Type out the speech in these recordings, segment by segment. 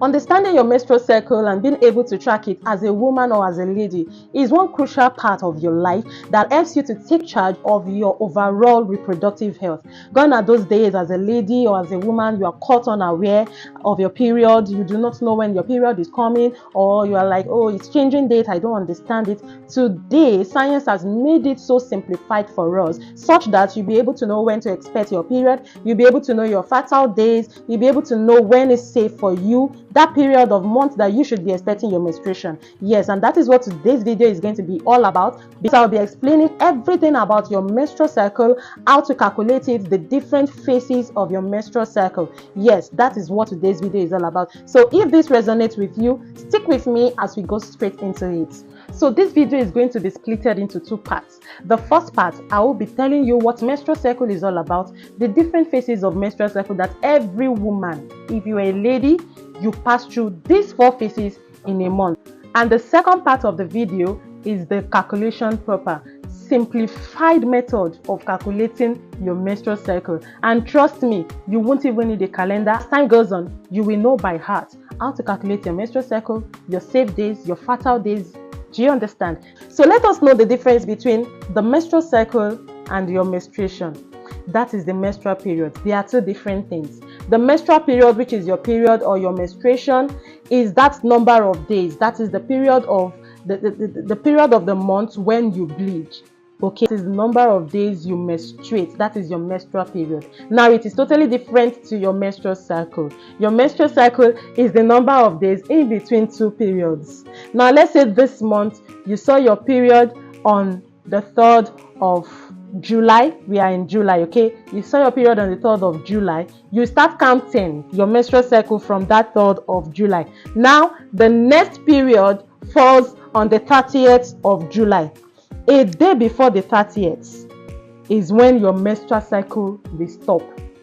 Understanding your menstrual cycle and being able to track it as a woman or as a lady is one crucial part of your life that helps you to take charge of your overall reproductive health. Gone are those days as a lady or as a woman, you are caught unaware of your period, you do not know when your period is coming, or you are like, oh, it's changing date, I don't understand it. Today, science has made it so simplified for us, such that you'll be able to know when to expect your period, you'll be able to know your fertile days, you'll be able to know when it's safe for you, that period of month that you should be expecting your menstruation. Yes, and that is what today's video is going to be all about, because I'll be explaining everything about your menstrual cycle, how to calculate it, the different phases of your menstrual cycle. Yes, that is what today's video is all about. So if this resonates with you, stick with me as we go straight into it. So this video is going to be split into two parts. The first part, I will be telling you what menstrual cycle is all about, the different phases of menstrual cycle that every woman, if you are a lady, you pass through these 4 phases in a month. And the second part of the video is the calculation proper, simplified method of calculating your menstrual cycle. And trust me, you won't even need a calendar. As time goes on, you will know by heart how to calculate your menstrual cycle, your safe days, your fertile days. Do you understand? So let us know the difference between the menstrual cycle and your menstruation. That is the menstrual period. They are 2 different things. The menstrual period, which is your period or your menstruation, is that number of days. That is the period of the period of the month when you bleed. Okay, this is the number of days you menstruate. That is your menstrual period. Now it is totally different to your menstrual cycle. Your menstrual cycle is the number of days in between 2 periods. Now let's say this month you saw your period on the 3rd of July. We are in July, okay? You saw your period on the 3rd of July. You start counting your menstrual cycle from that 3rd of July. Now the next period falls on the 30th of July. A day before the 30th is when your menstrual cycle will stop.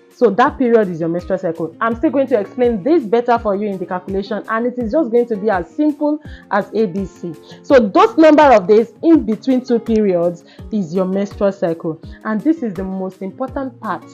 So that period is your menstrual cycle. I'm still going to explain this better for you in the calculation, and it is just going to be as simple as ABC. So those number of days in between 2 periods is your menstrual cycle. And this is the most important part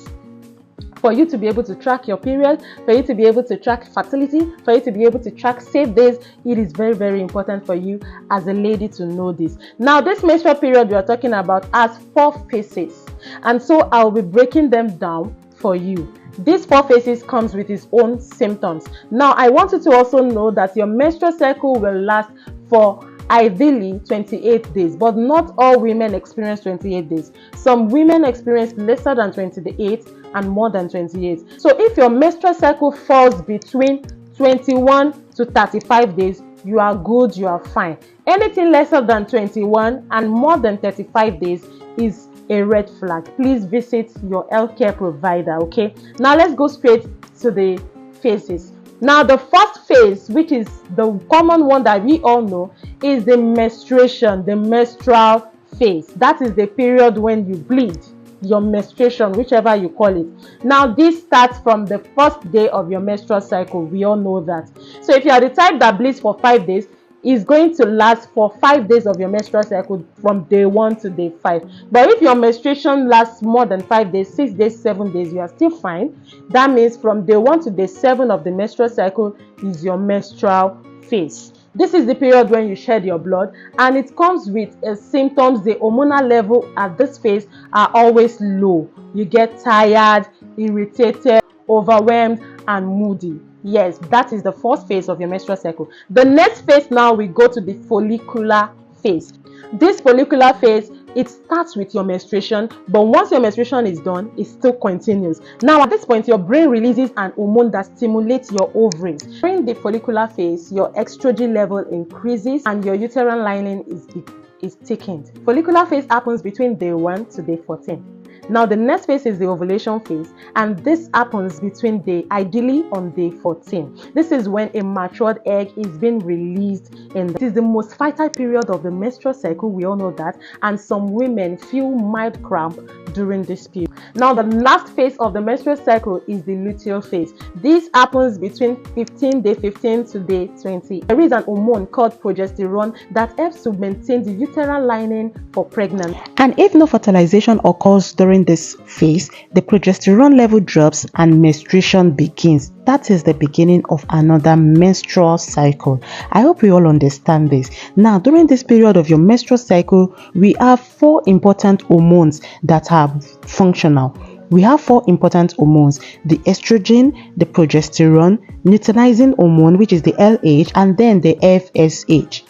for you to be able to track your period, for you to be able to track fertility, for you to be able to track safe days. It is very, very important for you as a lady to know this. Now, this menstrual period we are talking about has 4 phases, and so I'll be breaking them down for you. These 4 phases comes with its own symptoms. Now, I want you to also know that your menstrual cycle will last for ideally 28 days, but not all women experience 28 days. Some women experience lesser than 28 and more than 28. So if your menstrual cycle falls between 21 to 35 days, you are good, you are fine. Anything lesser than 21 and more than 35 days is a red flag. Please visit your healthcare provider, okay? Now let's go straight to the phases. Now the first phase, which is the common one that we all know, is the menstruation, the menstrual phase. That is the period when you bleed, your menstruation, whichever you call it. Now this starts from the first day of your menstrual cycle. We all know that. So if you are the type that bleeds for 5 days, it's going to last for 5 days of your menstrual cycle from day 1 to day 5. But if your menstruation lasts more than 5 days, 6 days, 7 days, you are still fine. That means from day 1 to day 7 of the menstrual cycle is your menstrual phase. This is the period when you shed your blood, and it comes with symptoms. The hormonal level at this phase are always low. You get tired, irritated, overwhelmed, and moody. Yes, that is the first phase of your menstrual cycle. The next phase now we go to the follicular phase. This follicular phase, it starts with your menstruation, but once your menstruation is done, it still continues. Now at this point, your brain releases an hormone that stimulates your ovaries. During the follicular phase, your estrogen level increases and your uterine lining is thickened. Follicular phase happens between day 1 to day 14. Now the next phase is the ovulation phase, and this happens ideally on day 14. This is when a matured egg is being released. It is the most fertile period of the menstrual cycle, we all know that, and some women feel mild cramp during this period. Now the last phase of the menstrual cycle is the luteal phase. This happens between day 15 to day 20. There is an hormone called progesterone that helps to maintain the uterine lining for pregnancy. And if no fertilization occurs during during this phase, the progesterone level drops and menstruation begins. That is the beginning of another menstrual cycle. I hope we all understand this. Now, during this period of your menstrual cycle, we have 4 important hormones that are functional. We have 4 important hormones: the estrogen, the progesterone, luteinizing hormone, which is the LH, and then the FSH.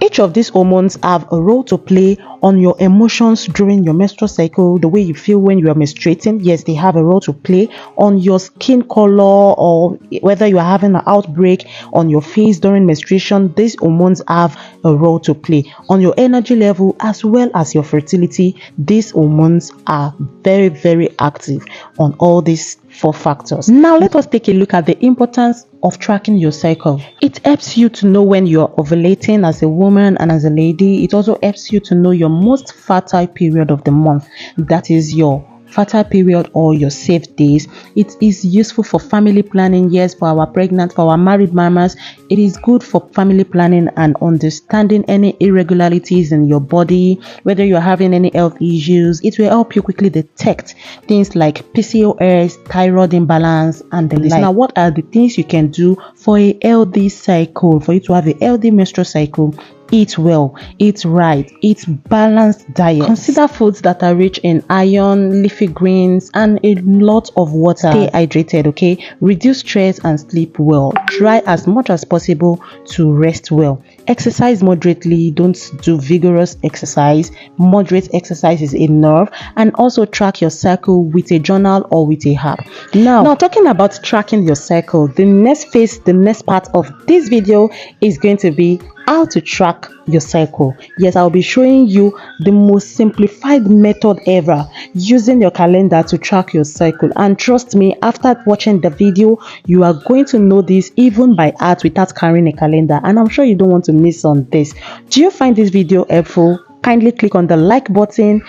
Each of these hormones have a role to play on your emotions during your menstrual cycle, the way you feel when you are menstruating. Yes, they have a role to play on your skin color, or whether you are having an outbreak on your face during menstruation. These hormones have a role to play on your energy level as well as your fertility. These hormones are very, very active on all these 4 factors. Now, let us take a look at the importance of tracking your cycle. It helps you to know when you're ovulating as a woman and as a lady. It also helps you to know your most fertile period of the month. That is your fertile period or your safe days. It is useful for family planning. Yes, for our pregnant, for our married mamas, it is good for family planning and understanding any irregularities in your body, whether you're having any health issues. It will help you quickly detect things like PCOS, thyroid imbalance, and the like. Now, what are the things you can do for a healthy cycle, for you to have a healthy menstrual cycle? Eat well, eat right, eat balanced diet. Consider foods that are rich in iron, leafy greens, and a lot of water. Stay hydrated, okay? Reduce stress and sleep well. Try as much as possible to rest well. Exercise moderately. Don't do vigorous exercise. Moderate exercise is enough. And also track your cycle with a journal or with a app. Now talking about tracking your cycle, the next phase, the next part of this video is going to be how to track your cycle. Yes, I'll be showing you the most simplified method ever, using your calendar to track your cycle. And trust me, after watching the video, you are going to know this even by heart without carrying a calendar. And I'm sure you don't want to miss on this. Do you find this video helpful? Kindly click on the like button.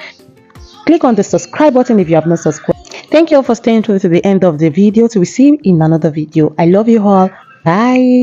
Click on the subscribe button if you have not subscribed. Thank you all for staying through to the end of the video. Till we see you in another video. I love you all. Bye.